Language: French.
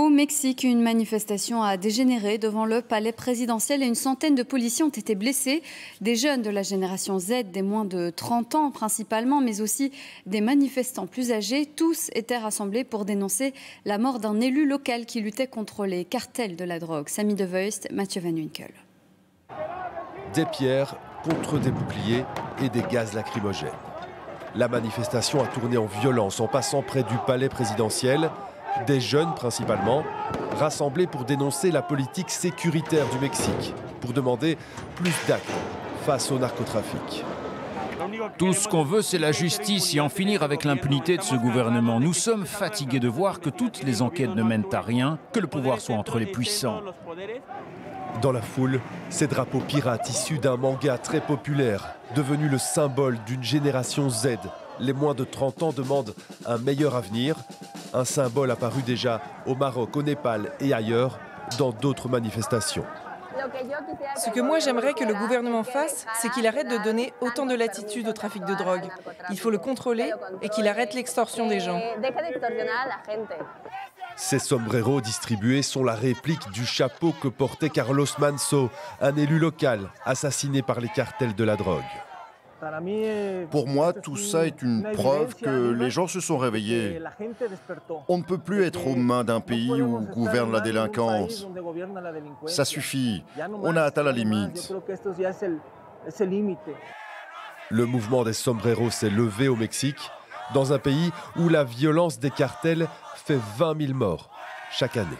Au Mexique, une manifestation a dégénéré devant le palais présidentiel et une centaine de policiers ont été blessés. Des jeunes de la génération Z, des moins de 30 ans principalement, mais aussi des manifestants plus âgés. Tous étaient rassemblés pour dénoncer la mort d'un élu local qui luttait contre les cartels de la drogue. Samy De Voist, Mathieu Van Winkel. Des pierres contre des boucliers et des gaz lacrymogènes. La manifestation a tourné en violence en passant près du palais présidentiel. Des jeunes principalement, rassemblés pour dénoncer la politique sécuritaire du Mexique, pour demander plus d'actes face au narcotrafic. Tout ce qu'on veut, c'est la justice et en finir avec l'impunité de ce gouvernement. Nous sommes fatigués de voir que toutes les enquêtes ne mènent à rien, que le pouvoir soit entre les puissants. Dans la foule, ces drapeaux pirates issus d'un manga très populaire, devenu le symbole d'une génération Z. Les moins de 30 ans demandent un meilleur avenir, un symbole apparu déjà au Maroc, au Népal et ailleurs, dans d'autres manifestations. Ce que moi j'aimerais que le gouvernement fasse, c'est qu'il arrête de donner autant de latitude au trafic de drogue. Il faut le contrôler et qu'il arrête l'extorsion des gens. Ces sombreros distribués sont la réplique du chapeau que portait Carlos Manso, un élu local assassiné par les cartels de la drogue. Pour moi, tout ça est une preuve que les gens se sont réveillés. On ne peut plus être aux mains d'un pays où gouverne la délinquance. Ça suffit, on a atteint la limite. Le mouvement des sombreros s'est levé au Mexique, dans un pays où la violence des cartels fait 20 000 morts chaque année.